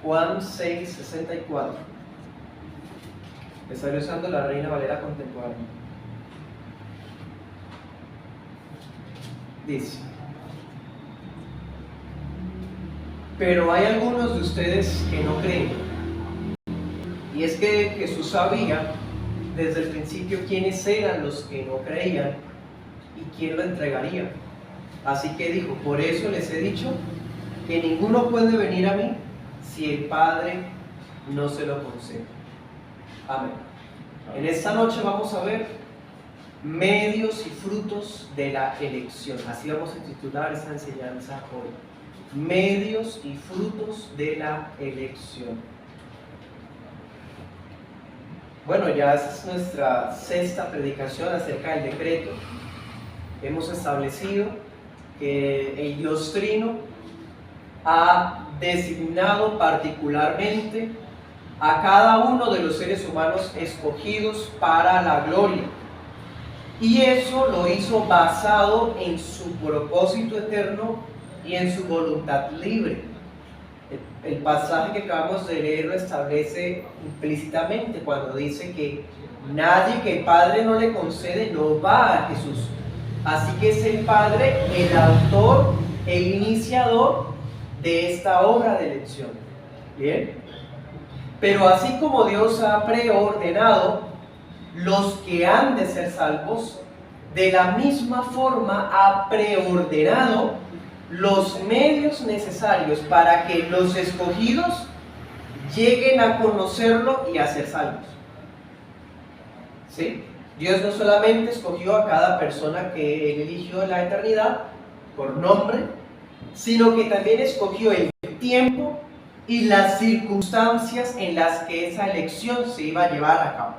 Juan 6:64. Estaré usando la Reina Valera contemporánea. Dice: pero hay algunos de ustedes que no creen. Y es que Jesús sabía desde el principio quiénes eran los que no creían y quién lo entregaría. Así que dijo: por eso les he dicho que ninguno puede venir a mí si el Padre no se lo concede. Amén. En esta noche vamos a ver medios y frutos de la elección. Así vamos a titular esta enseñanza hoy. Medios y frutos de la elección. Bueno, ya es nuestra sexta predicación acerca del decreto. Hemos establecido que el Dios Trino ha designado particularmente a cada uno de los seres humanos escogidos para la gloria. Y eso lo hizo basado en su propósito eterno y en su voluntad libre. El pasaje que acabamos de leer lo establece implícitamente cuando dice que nadie que el Padre no le concede no va a Jesús. Así que es el Padre el autor, el iniciador de esta obra de elección. ¿Bien? Pero así como Dios ha preordenado los que han de ser salvos, de la misma forma ha preordenado los medios necesarios para que los escogidos lleguen a conocerlo y a ser salvos. ¿Sí? Dios no solamente escogió a cada persona que Él eligió en la eternidad por nombre, sino que también escogió el tiempo y las circunstancias en las que esa elección se iba a llevar a cabo.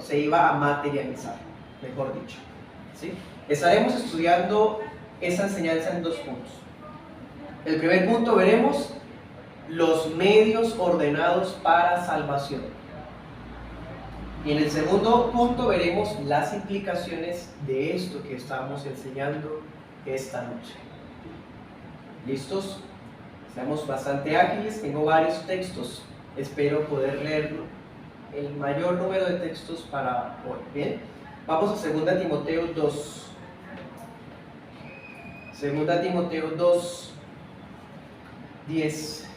Se iba a materializar, mejor dicho. ¿Sí? Estaremos estudiando esa enseñanza en 2 puntos. El primer punto veremos los medios ordenados para salvación. Y en el segundo punto veremos las implicaciones de esto que estamos enseñando esta noche. ¿Listos? Seamos bastante ágiles, tengo varios textos, espero poder leerlo, el mayor número de textos para hoy. Bien, vamos a 2 Timoteo 2. 2 Timoteo 2, 10.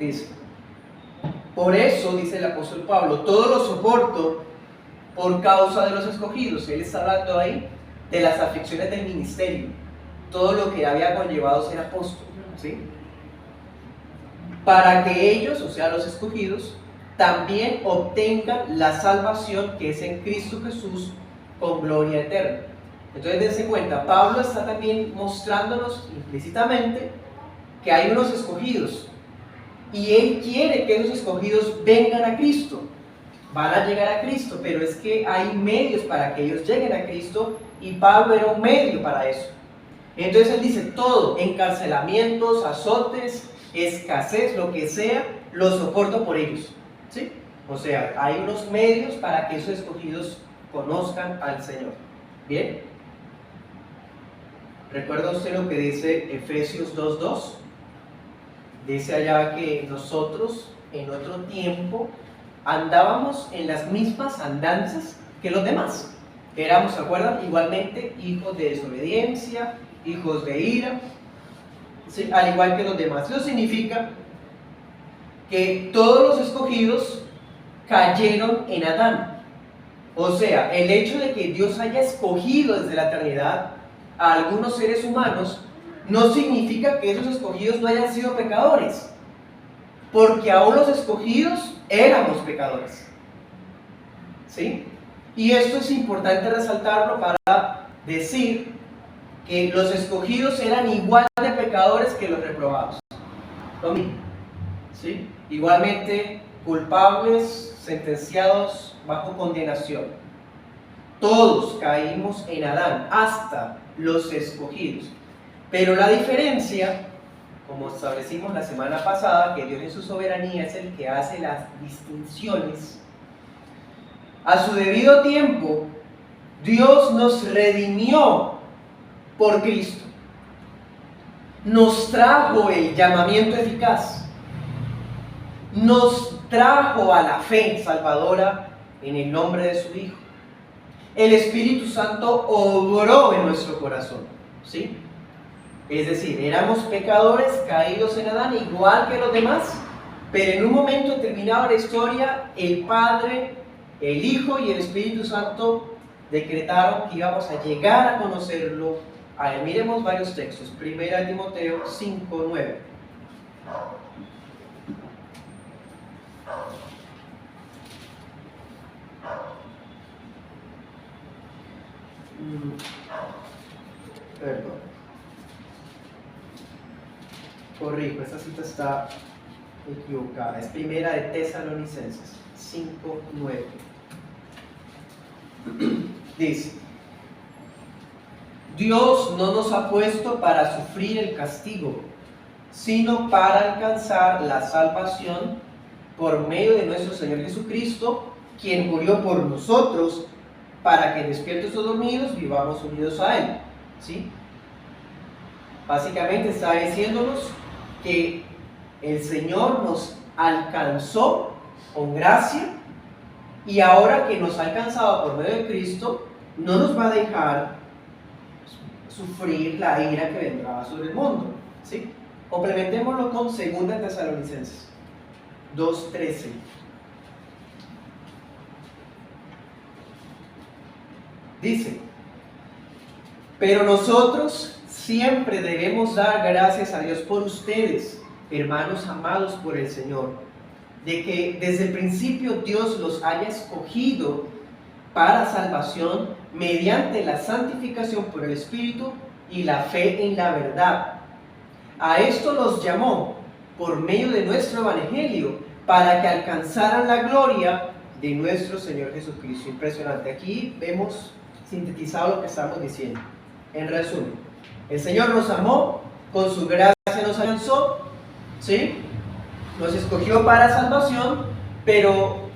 Dice: por eso, dice el apóstol Pablo, todo lo soporto por causa de los escogidos. Él está hablando ahí de las aflicciones del ministerio, todo lo que había conllevado ser apóstol, ¿sí? Para que ellos, o sea, los escogidos, también obtengan la salvación que es en Cristo Jesús con gloria eterna. Entonces, dense cuenta, Pablo está también mostrándonos implícitamente que hay unos escogidos y él quiere que esos escogidos vengan a Cristo. Van a llegar a Cristo, pero es que hay medios para que ellos lleguen a Cristo y Pablo era un medio para eso. Entonces él dice: todo, encarcelamientos, azotes, escasez, lo que sea, lo soporto por ellos, ¿sí? O sea, hay unos medios para que esos escogidos conozcan al Señor. ¿Bien? ¿Recuerda usted lo que dice Efesios 2:2? Dice allá que nosotros en otro tiempo andábamos en las mismas andanzas que los demás. Éramos, ¿se acuerdan? Igualmente hijos de desobediencia, hijos de ira, ¿sí? Al igual que los demás. Eso significa que todos los escogidos cayeron en Adán. O sea, el hecho de que Dios haya escogido desde la eternidad a algunos seres humanos no significa que esos escogidos no hayan sido pecadores, porque aún los escogidos éramos pecadores, ¿sí? Y esto es importante resaltarlo para decir que los escogidos eran igual de pecadores que los reprobados, lo mismo, ¿sí? Igualmente culpables, sentenciados bajo condenación. Todos caímos en Adán, hasta los escogidos. Pero la diferencia, como establecimos la semana pasada, que Dios en su soberanía es el que hace las distinciones, A su debido tiempo, Dios nos redimió por Cristo. Nos trajo el llamamiento eficaz. Nos trajo a la fe salvadora en el nombre de su Hijo. El Espíritu Santo obró en nuestro corazón, ¿sí? Es decir, éramos pecadores caídos en Adán, igual que los demás, pero en un momento determinado de la historia, el Padre, el Hijo y el Espíritu Santo decretaron que íbamos a llegar a conocerlo a él. Miremos varios textos. 1 Timoteo 5:9. Perdón. Corrijo, esta cita está equivocada. Es 1 de Tesalonicenses 5:9. Dice: Dios no nos ha puesto para sufrir el castigo, sino para alcanzar la salvación por medio de nuestro Señor Jesucristo, quien murió por nosotros, para que despiertos o dormidos vivamos unidos a Él. ¿Sí? Básicamente está diciéndonos que el Señor nos alcanzó con gracia, y ahora que nos ha alcanzado por medio de Cristo, no nos va a dejar sufrir la ira que vendrá sobre el mundo. ¿Sí? Complementémoslo con 2 Tesalonicenses 2:13. Dice: pero nosotros siempre debemos dar gracias a Dios por ustedes, hermanos amados por el Señor, de que desde el principio Dios los haya escogido para salvación mediante la santificación por el Espíritu y la fe en la verdad. A esto los llamó por medio de nuestro Evangelio, para que alcanzaran la gloria de nuestro Señor Jesucristo. Impresionante. Aquí vemos sintetizado lo que estamos diciendo. En resumen, el Señor nos amó, con su gracia nos alcanzó, ¿sí? Nos escogió para salvación, pero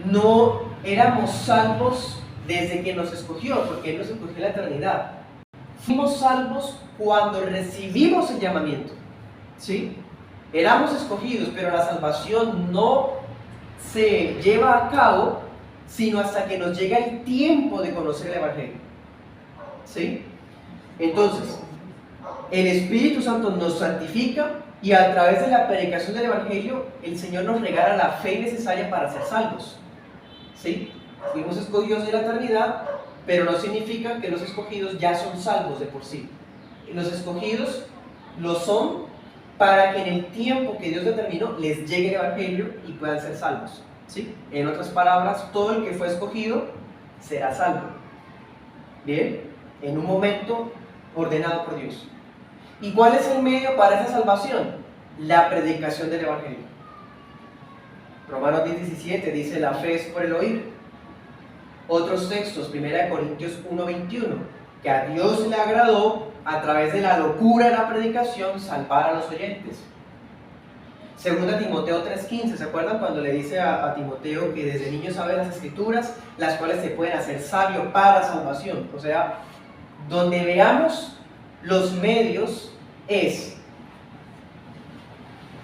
no éramos salvos desde que nos escogió, porque Él nos escogió en la eternidad. Fuimos salvos cuando recibimos el llamamiento, ¿sí? Éramos escogidos, pero la salvación no se lleva a cabo sino hasta que nos llega el tiempo de conocer el Evangelio, ¿sí? Entonces, el Espíritu Santo nos santifica, y a través de la predicación del Evangelio, el Señor nos regala la fe necesaria para ser salvos, ¿sí? Fuimos escogidos en la eternidad, pero no significa que los escogidos ya son salvos de por sí. Los escogidos lo son para que en el tiempo que Dios determinó les llegue el Evangelio y puedan ser salvos, ¿sí? En otras palabras, todo el que fue escogido será salvo. Bien, en un momento ordenado por Dios. ¿Y cuál es el medio para esa salvación? La predicación del Evangelio. Romanos 10:17 dice: la fe es por el oír. Otros textos, 1 Corintios 1:21, que a Dios le agradó, a través de la locura de la predicación, salvar a los oyentes. 2 Timoteo 3:15, ¿se acuerdan cuando le dice a Timoteo que desde niño sabe las Escrituras, las cuales te pueden hacer sabio para salvación? O sea, donde veamos los medios es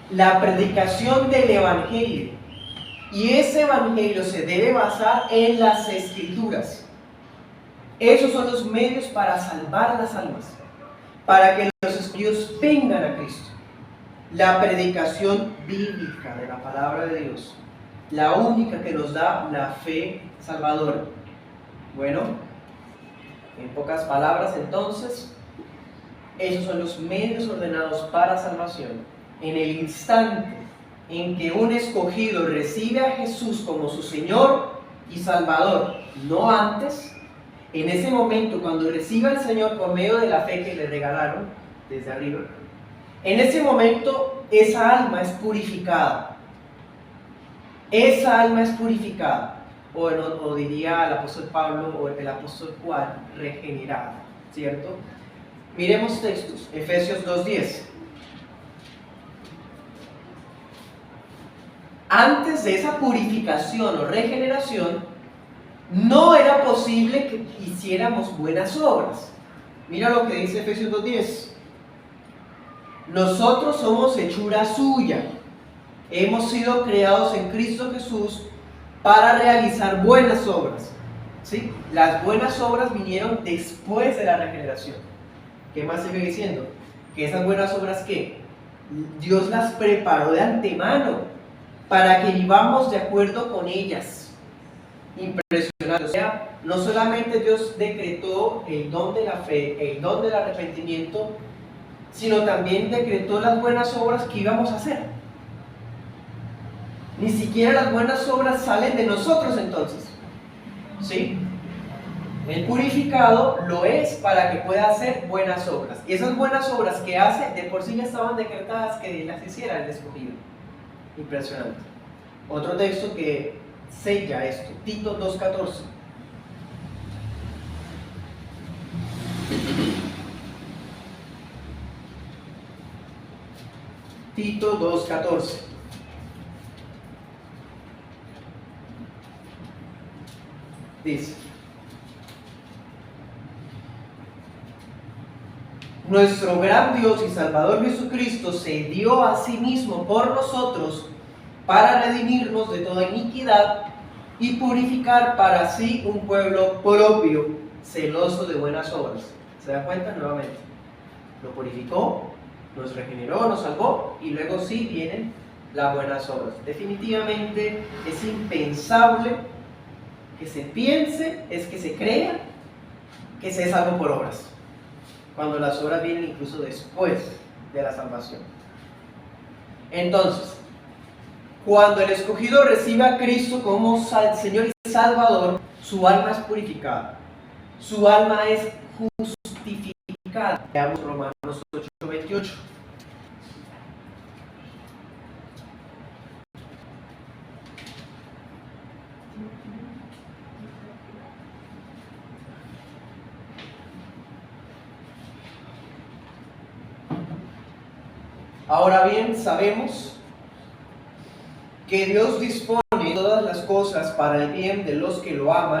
la predicación del Evangelio, y ese Evangelio se debe basar en las Escrituras. Esos son los medios para salvar las almas, para que los escogidos vengan a Cristo. La predicación bíblica de la palabra de Dios, la única que nos da la fe salvadora. Bueno, en pocas palabras entonces, esos son los medios ordenados para salvación. En el instante en que un escogido recibe a Jesús como su Señor y Salvador, no antes, en ese momento cuando reciba al Señor por medio de la fe que le regalaron desde arriba, en ese momento esa alma es purificada. Esa alma es purificada, o diría el apóstol Pablo o el apóstol Juan, regenerada, ¿cierto? Miremos textos. Efesios 2:10. Antes de esa purificación o regeneración, no era posible que hiciéramos buenas obras. Mira lo que dice Efesios 2:10. Nosotros somos hechura suya. Hemos sido creados en Cristo Jesús para realizar buenas obras. ¿Sí? Las buenas obras vinieron después de la regeneración. ¿Qué más sigue diciendo? Que esas buenas obras, ¿qué? Dios las preparó de antemano para que vivamos de acuerdo con ellas. Impresionante. O sea, no solamente Dios decretó el don de la fe, el don del arrepentimiento, sino también decretó las buenas obras que íbamos a hacer. Ni siquiera las buenas obras salen de nosotros entonces. ¿Sí? El purificado lo es para que pueda hacer buenas obras. Y esas buenas obras que hace, de por sí ya estaban decretadas que las hiciera el escogido. Impresionante. Otro texto que sella esto, Tito 2:14. Tito 2:14. Dice: nuestro gran Dios y Salvador Jesucristo se dio a sí mismo por nosotros para redimirnos de toda iniquidad y purificar para sí un pueblo propio, celoso de buenas obras. ¿Se da cuenta? Nuevamente, lo purificó, nos regeneró, nos salvó, y luego sí vienen las buenas obras. Definitivamente es impensable que se piense, es que se crea que se es algo por obras, cuando las obras vienen incluso después de la salvación. Entonces, cuando el escogido recibe a Cristo como Señor y Salvador, su alma es purificada, su alma es justificada. Veamos Romanos 8:28. Ahora bien, sabemos que Dios dispone todas las cosas para el bien de los que lo aman,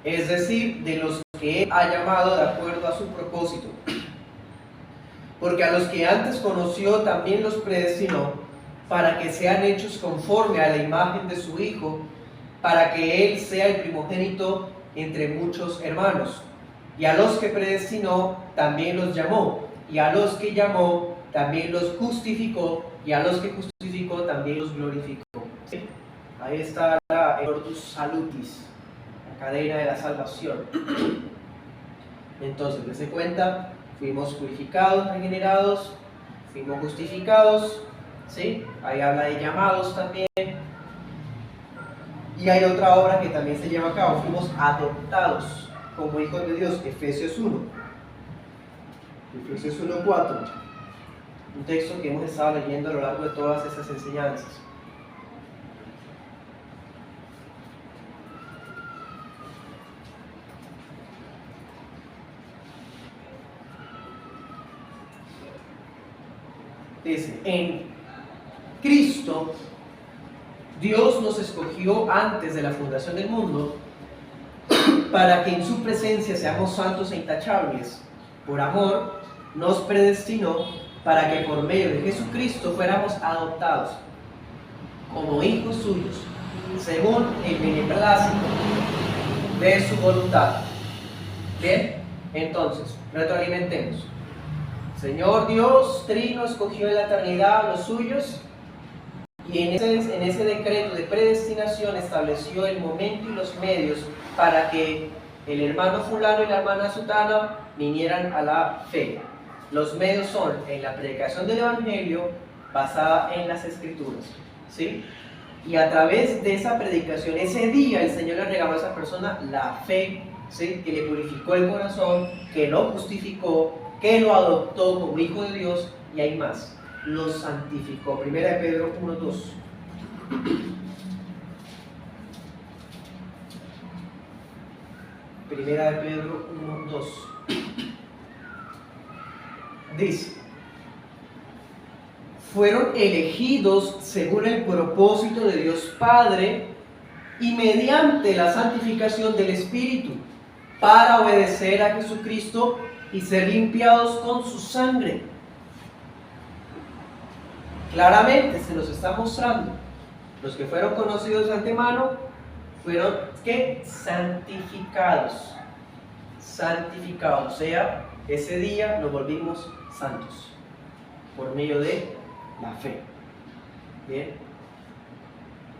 es decir, de los que Él ha llamado de acuerdo a su propósito. Porque a los que antes conoció también los predestinó para que sean hechos conforme a la imagen de su Hijo, para que Él sea el primogénito entre muchos hermanos. Y a los que predestinó también los llamó, y a los que llamó también los justificó, y a los que justificó también los glorificó. ¿Sí? Ahí está el Ortus Salutis, la cadena de la salvación. Entonces, dense cuenta, fuimos purificados, regenerados, fuimos justificados, ¿sí? Ahí habla de llamados también. Y hay otra obra que también se lleva a cabo, fuimos adoptados como hijos de Dios, Efesios 1. Efesios 1:4. Un texto que hemos estado leyendo a lo largo de todas esas enseñanzas. Dice, en Cristo, Dios nos escogió antes de la fundación del mundo para que en su presencia seamos santos e intachables. Por amor, nos predestinó para que por medio de Jesucristo fuéramos adoptados como hijos suyos, según el beneplácito de su voluntad. Bien, entonces, retroalimentemos. Señor Dios Trino escogió en la eternidad a los suyos y en ese decreto de predestinación estableció el momento y los medios para que el hermano fulano y la hermana sutana vinieran a la fe. Los medios son en la predicación del Evangelio basada en las Escrituras, ¿sí? Y a través de esa predicación, ese día el Señor le regaló a esa persona la fe, ¿sí? Que le purificó el corazón, que lo justificó, que lo adoptó como hijo de Dios, y hay más, lo santificó. Primera de Pedro 1:2. Primera de Pedro 1:2. Dice: fueron elegidos según el propósito de Dios Padre y mediante la santificación del Espíritu, para obedecer a Jesucristo y ser limpiados con su sangre. Claramente se nos está mostrando, los que fueron conocidos de antemano fueron, ¿qué? Santificados. Santificados, o sea, ese día nos volvimos santos por medio de la fe. Bien.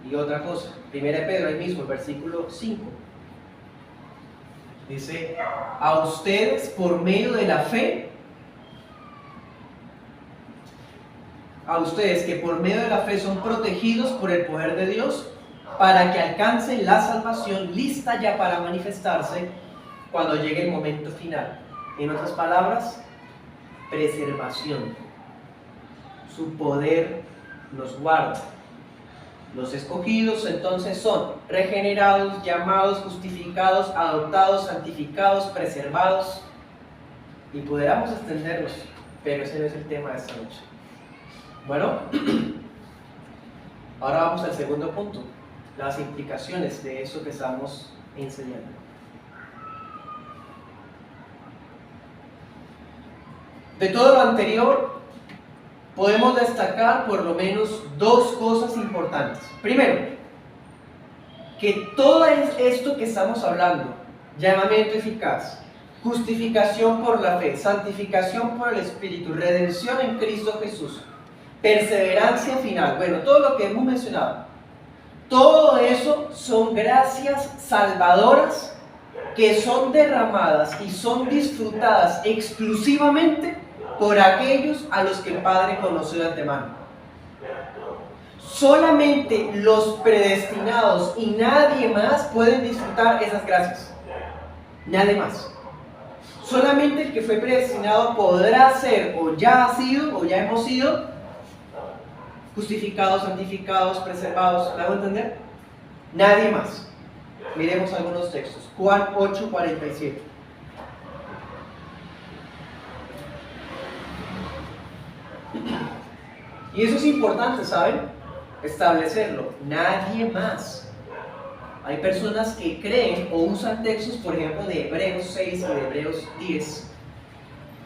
Y otra cosa, 1 Pedro, ahí mismo, el versículo 5. Dice, a ustedes por medio de la fe, a ustedes que por medio de la fe son protegidos por el poder de Dios, para que alcancen la salvación lista ya para manifestarse cuando llegue el momento final. En otras palabras, preservación. Su poder nos guarda. Los escogidos entonces son regenerados, llamados, justificados, adoptados, santificados, preservados. Y pudiéramos extendernos, pero ese no es el tema de esta noche. Bueno, ahora vamos al segundo punto, las implicaciones de eso que estamos enseñando. De todo lo anterior, podemos destacar por lo menos dos cosas importantes. Primero, que todo esto que estamos hablando, llamamiento eficaz, justificación por la fe, santificación por el Espíritu, redención en Cristo Jesús, perseverancia final, bueno, todo lo que hemos mencionado, todo eso son gracias salvadoras que son derramadas y son disfrutadas exclusivamente por aquellos a los que el Padre conoció de antemano. Solamente los predestinados y nadie más pueden disfrutar esas gracias. Nadie más. Solamente el que fue predestinado podrá ser, o ya ha sido, o ya hemos sido, justificados, santificados, preservados. ¿Me hago entender? Nadie más. Miremos algunos textos. Juan 8:47. Y eso es importante, ¿saben? Establecerlo. Nadie más. Hay personas que creen o usan textos, por ejemplo, de Hebreos 6 y de Hebreos 10,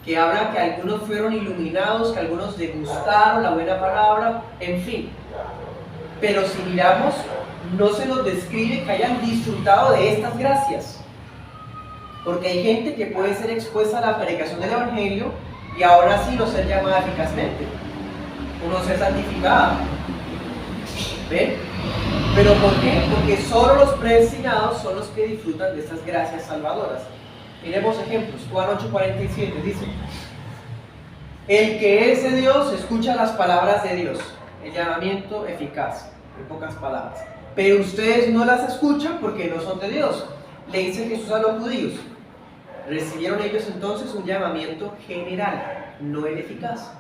que hablan que algunos fueron iluminados, que algunos degustaron la buena palabra, en fin. Pero si miramos, no se nos describe que hayan disfrutado de estas gracias. Porque hay gente que puede ser expuesta a la predicación del Evangelio y ahora sí no ser llamada eficazmente, o no ser santificada. ¿Ven? ¿Pero por qué? Porque solo los predestinados son los que disfrutan de estas gracias salvadoras. Miremos ejemplos. Juan 8:47 dice: el que es de Dios escucha las palabras de Dios. El llamamiento eficaz, en pocas palabras. Pero ustedes no las escuchan porque no son de Dios. Le dice Jesús a los judíos. Recibieron ellos entonces un llamamiento general, no el eficaz.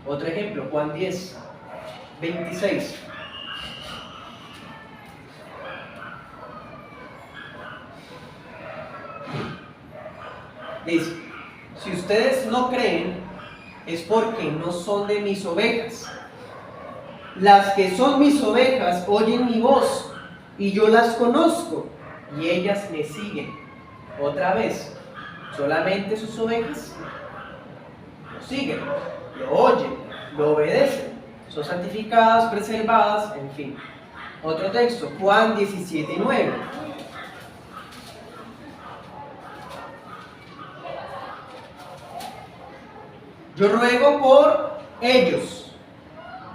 Otro ejemplo, Juan 10:26. Dice: si ustedes no creen, es porque no son de mis ovejas. Las que son mis ovejas oyen mi voz, y yo las conozco, y ellas me siguen. Otra vez, solamente sus ovejas lo siguen, lo oyen, lo obedecen, son santificadas, preservadas, en fin. Otro texto, Juan 17:9. Yo ruego por ellos,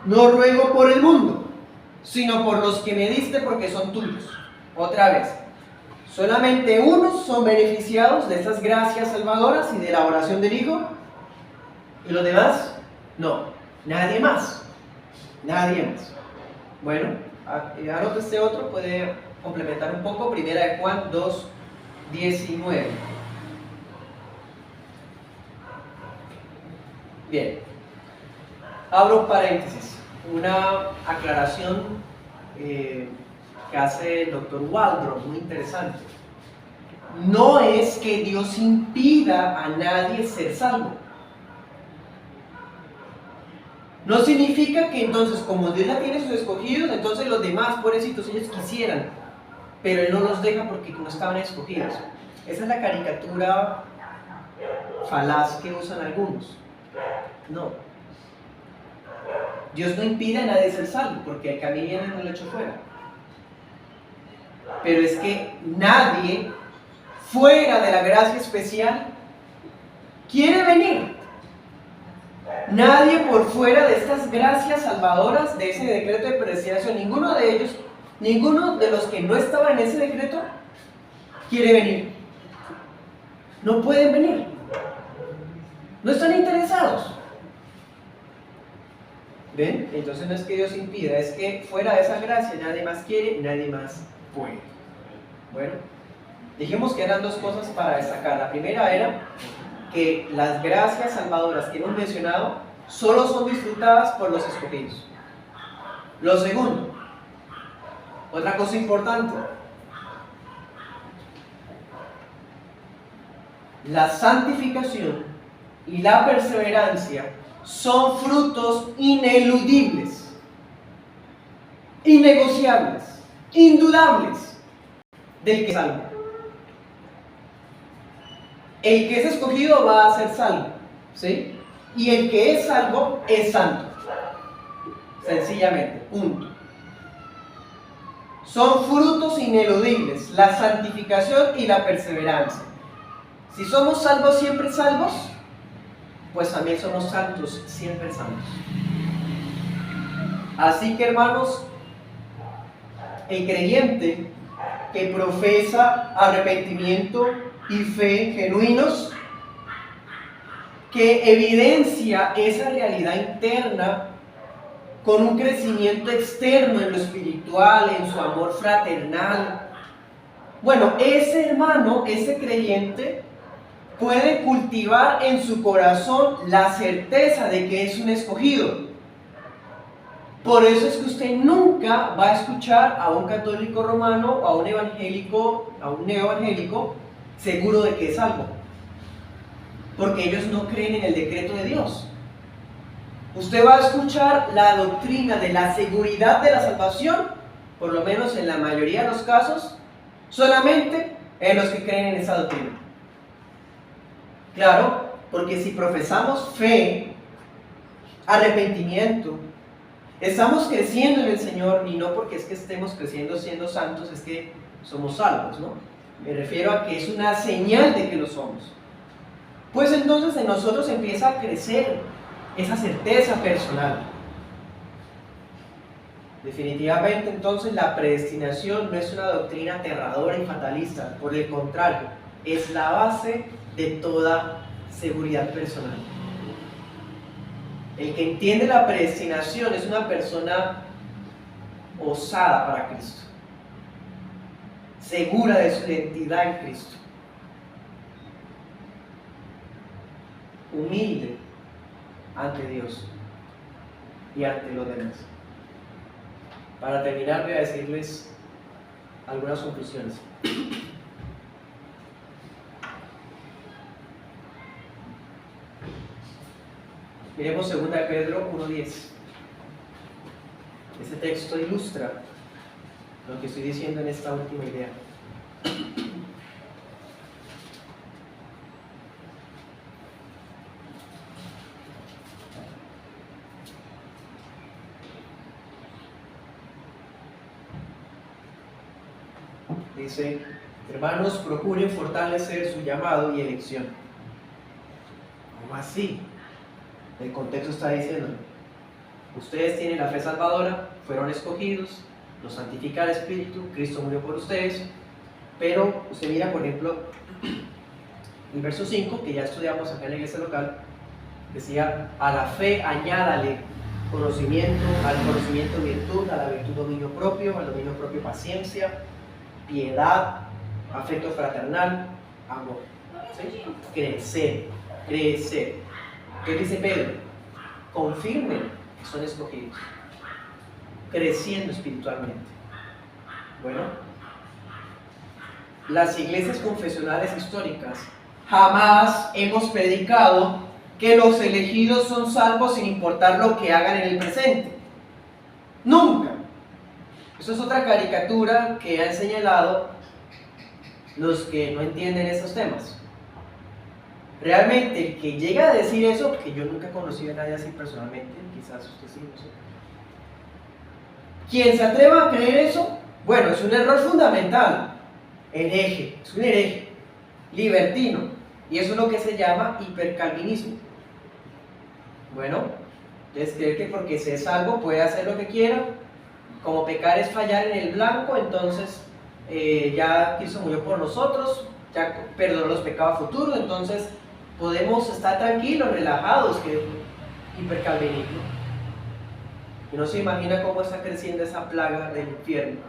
no ruego por el mundo, sino por los que me diste porque son tuyos. Otra vez, solamente unos son beneficiados de estas gracias salvadoras y de la oración del Hijo, y los demás, no, nadie más, nadie más. Bueno, anote este otro, puede complementar un poco, primera de Juan 2:19. Bien, abro paréntesis, una aclaración que hace el Dr. Waldron, muy interesante. No es que Dios impida a nadie ser salvo. No significa que entonces, como Dios ya tiene sus escogidos, entonces los demás, pobrecitos, ellos quisieran, pero Él no los deja porque no estaban escogidos. Esa es la caricatura falaz que usan algunos. No. Dios no impide a nadie ser salvo, porque el que a mí viene no lo echo fuera. Pero es que nadie fuera de la gracia especial quiere venir. Nadie por fuera de estas gracias salvadoras, de ese decreto de predestinación, ninguno de ellos, ninguno de los que no estaban en ese decreto, quiere venir. No pueden venir. No están interesados. ¿Ven? Entonces no es que Dios impida, es que fuera de esa gracia nadie más quiere, nadie más puede. Bueno, dijimos que eran dos cosas para destacar. La primera era que las gracias salvadoras que hemos mencionado solo son disfrutadas por los escogidos. Lo segundo, otra cosa importante, la santificación y la perseverancia son frutos ineludibles, innegociables, indudables del que es salvo. El que es escogido va a ser salvo, ¿sí? Y el que es salvo es santo. Sencillamente, punto. Son frutos ineludibles, la santificación y la perseverancia. Si somos salvos, siempre salvos, pues también somos santos, siempre santos. Así que, hermanos, el creyente que profesa arrepentimiento y fe genuinos, que evidencia esa realidad interna con un crecimiento externo en lo espiritual, en su amor fraternal, bueno, ese hermano, ese creyente, puede cultivar en su corazón la certeza de que es un escogido. Por eso es que usted nunca va a escuchar a un católico romano o a un evangélico, a un neoevangélico, seguro de que es salvo. Porque ellos no creen en el decreto de Dios. Usted va a escuchar la doctrina de la seguridad de la salvación, por lo menos en la mayoría de los casos, solamente en los que creen en esa doctrina. Claro, porque si profesamos fe, arrepentimiento, estamos creciendo en el Señor, y no porque es que estemos creciendo siendo santos, es que somos salvos, ¿no? Me refiero a que es una señal de que lo somos. Pues entonces en nosotros empieza a crecer esa certeza personal. Definitivamente entonces la predestinación no es una doctrina aterradora y fatalista, por el contrario, es la base de toda seguridad personal. El que entiende la predestinación es una persona osada para Cristo, segura de su identidad en Cristo, humilde ante Dios y ante los demás. Para terminar, voy a decirles algunas conclusiones. Miremos 2 Pedro 1:10. Este texto ilustra lo que estoy diciendo en esta última idea. Dice: hermanos, procuren fortalecer su llamado y elección. ¿Cómo así? El contexto está diciendo: ustedes tienen la fe salvadora, fueron escogidos, los santifica el Espíritu, Cristo murió por ustedes. Pero usted mira, por ejemplo, el verso 5, que ya estudiamos acá en la iglesia local, decía: a la fe añádale conocimiento, al conocimiento virtud, a la virtud dominio propio, al dominio propio paciencia, piedad, afecto fraternal, amor. ¿Sí? Crecer. ¿Qué dice Pedro? Confirmen que son escogidos, creciendo espiritualmente. Bueno, las iglesias confesionales históricas jamás hemos predicado que los elegidos son salvos sin importar lo que hagan en el presente. Nunca. Eso es otra caricatura que han señalado los que no entienden estos temas. Realmente el que llega a decir eso, porque yo nunca he conocido a nadie así personalmente, quizás usted sí, no sé. Quien se atreva a creer eso, bueno, es un error fundamental. Hereje, es un hereje, libertino, y eso es lo que se llama hipercalvinismo. Bueno, entonces creer que porque se es salvo puede hacer lo que quiera, como pecar es fallar en el blanco, entonces ya Cristo murió por nosotros, ya perdonó los pecados futuros, entonces podemos estar tranquilos, relajados, que hipercalvinismo. Y no se imagina cómo está creciendo esa plaga del infierno,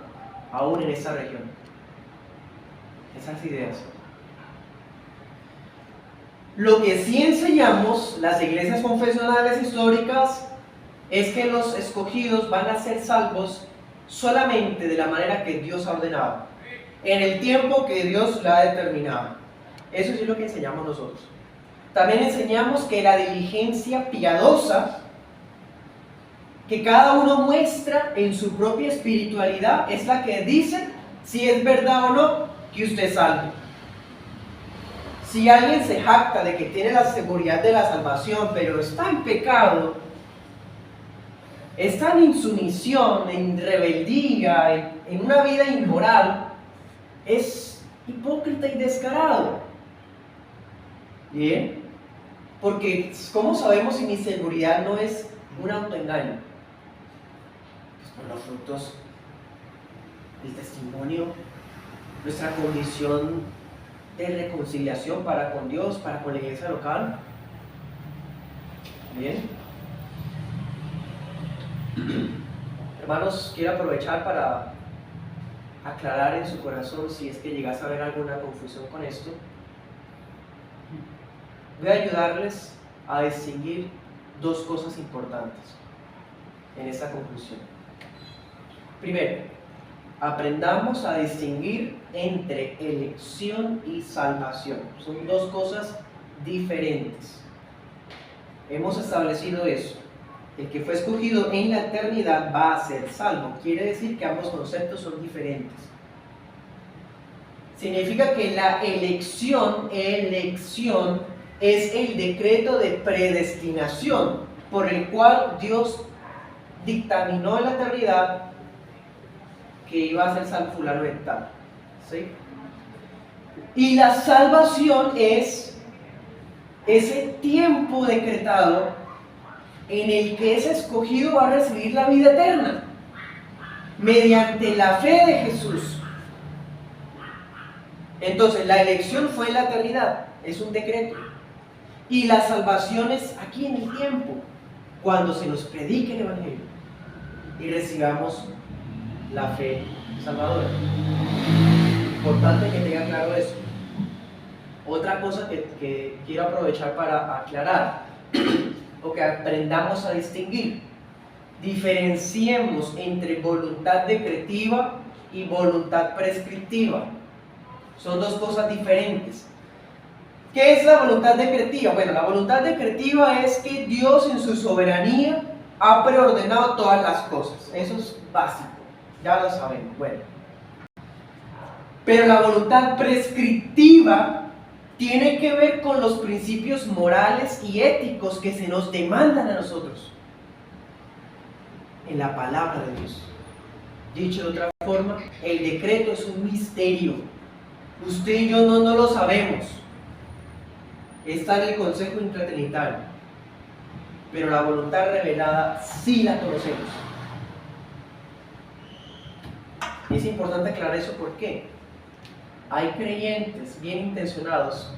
aún en esta región. Esas ideas. Lo que sí enseñamos, las iglesias confesionales históricas, es que los escogidos van a ser salvos solamente de la manera que Dios ha ordenado, en el tiempo que Dios la ha determinado. Eso sí es lo que enseñamos nosotros. También enseñamos que la diligencia piadosa que cada uno muestra en su propia espiritualidad es la que dice si es verdad o no que usted es salvo. Si alguien se jacta de que tiene la seguridad de la salvación, pero está en pecado, está en insumisión, en rebeldía, en una vida inmoral, es hipócrita y descarado. ¿Bien? Porque ¿cómo sabemos si mi seguridad no es un autoengaño? Pues por los frutos, el testimonio, nuestra condición de reconciliación para con Dios, para con la iglesia local. Bien. Hermanos, quiero aprovechar para aclarar en su corazón si es que llegase a haber alguna confusión con esto. Voy a ayudarles a distinguir dos cosas importantes en esta conclusión. Primero, aprendamos a distinguir entre elección y salvación. Son dos cosas diferentes. Hemos establecido eso. El que fue escogido en la eternidad va a ser salvo. Quiere decir que ambos conceptos son diferentes. Significa que la elección es el decreto de predestinación por el cual Dios dictaminó en la eternidad que iba a ser salvo fulano de tal. ¿Sí? Y la salvación es ese tiempo decretado en el que ese escogido va a recibir la vida eterna mediante la fe de Jesús. Entonces la elección fue en la eternidad, es un decreto, y la salvación es aquí en el tiempo, cuando se nos predique el Evangelio y recibamos la fe salvadora. Importante que tenga claro eso. Otra cosa que quiero aprovechar para aclarar, o que aprendamos a distinguir: diferenciemos entre voluntad decretiva y voluntad prescriptiva. Son dos cosas diferentes. ¿Qué es la voluntad decretiva? Bueno, la voluntad decretiva es que Dios en su soberanía ha preordenado todas las cosas. Eso es básico, ya lo sabemos. Bueno, pero la voluntad prescriptiva tiene que ver con los principios morales y éticos que se nos demandan a nosotros en la palabra de Dios. Dicho de otra forma, el decreto es un misterio. Usted y yo no lo sabemos. Está en el consejo intratrinitario, pero la voluntad revelada sí la conocemos. Y es importante aclarar eso. ¿Por qué? Hay creyentes bien intencionados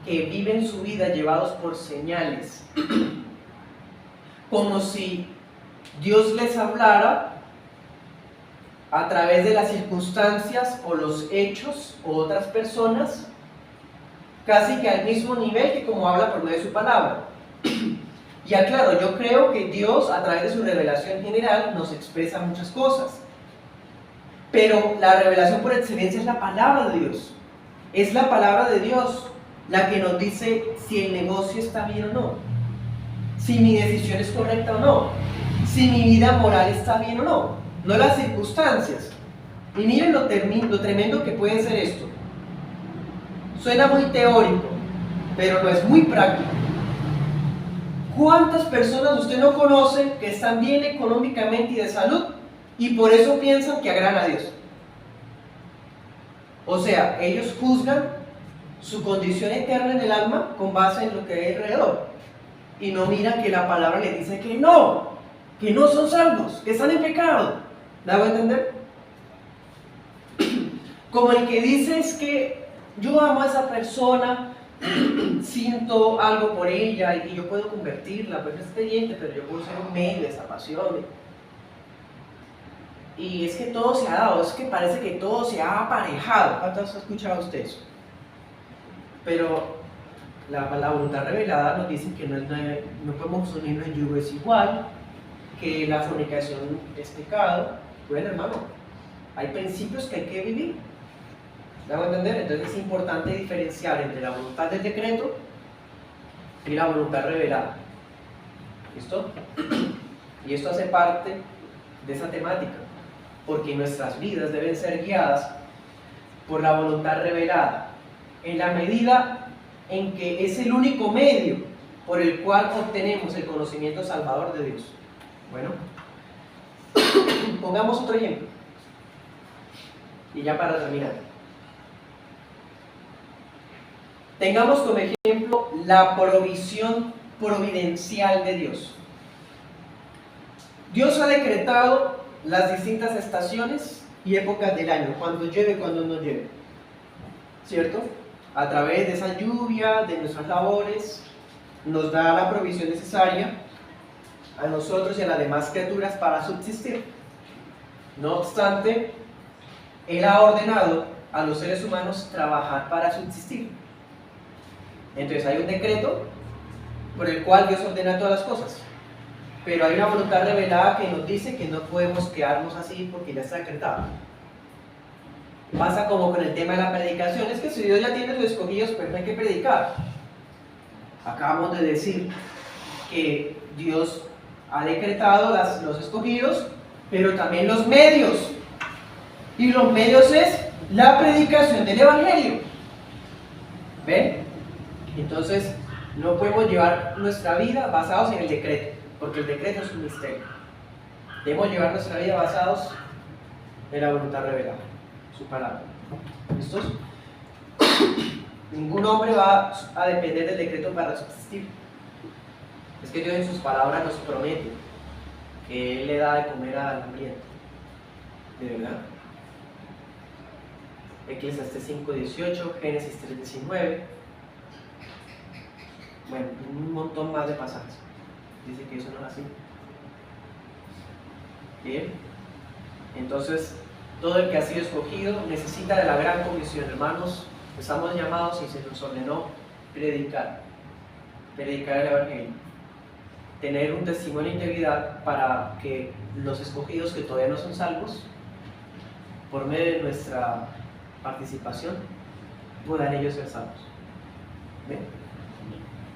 que viven su vida llevados por señales, como si Dios les hablara a través de las circunstancias o los hechos o otras personas, casi que al mismo nivel que como habla por medio de su palabra. Y aclaro, yo creo que Dios a través de su revelación general nos expresa muchas cosas, pero la revelación por excelencia es la palabra de Dios. Es la palabra de Dios la que nos dice si el negocio está bien o no, si mi decisión es correcta o no, si mi vida moral está bien o no, no las circunstancias. Y miren lo tremendo que puede ser esto. Suena muy teórico, pero no es muy práctico. ¿Cuántas personas usted no conoce que están bien económicamente y de salud y por eso piensan que agradan a Dios? O sea, ellos juzgan su condición eterna en el alma con base en lo que hay alrededor y no miran que la palabra les dice que no son salvos, que están en pecado. ¿Me hago entender? Como el que dice es que yo amo a esa persona, siento algo por ella y yo puedo convertirla, pues no es creyente, pero yo puedo ser un medio de esa pasión. Y es que todo se ha dado, es que parece que todo se ha aparejado. ¿Cuántos ha escuchado usted eso? Pero la voluntad revelada nos dice que no podemos unirnos en yugo desigual, que la fornicación es pecado. Bueno, hermano, hay principios que hay que vivir. ¿Me hago entender? Entonces es importante diferenciar entre la voluntad del decreto y la voluntad revelada. ¿Listo? Y esto hace parte de esa temática, porque nuestras vidas deben ser guiadas por la voluntad revelada, en la medida en que es el único medio por el cual obtenemos el conocimiento salvador de Dios. Bueno, pongamos otro ejemplo. Y ya para terminar. Tengamos como ejemplo la provisión providencial de Dios. Dios ha decretado las distintas estaciones y épocas del año, cuando llueve y cuando no llueve, ¿cierto? A través de esa lluvia, de nuestras labores, nos da la provisión necesaria a nosotros y a las demás criaturas para subsistir. No obstante, Él ha ordenado a los seres humanos trabajar para subsistir. Entonces hay un decreto por el cual Dios ordena todas las cosas, pero hay una voluntad revelada que nos dice que no podemos quedarnos así porque ya está decretado. Pasa como con el tema de la predicación, es que si Dios ya tiene sus escogidos, pues no hay que predicar. Acabamos de decir que Dios ha decretado los escogidos, pero también los medios, y los medios es la predicación del Evangelio. ¿Ven? Entonces, no podemos llevar nuestra vida basados en el decreto, porque el decreto es un misterio. Debemos llevar nuestra vida basados en la voluntad revelada, su palabra. ¿Listos? Ningún hombre va a depender del decreto para subsistir. Es que Dios en sus palabras nos promete que Él le da de comer al hambriento. ¿De verdad? Eclesiastés 5:18, Génesis 3:19. Bueno, un montón más de pasajes. Dice que eso no es así. Bien. Entonces, todo el que ha sido escogido necesita de la gran comisión, hermanos. Estamos llamados y se nos ordenó predicar el Evangelio, tener un testimonio de integridad para que los escogidos que todavía no son salvos, por medio de nuestra participación, puedan ellos ser salvos. ¿Ven?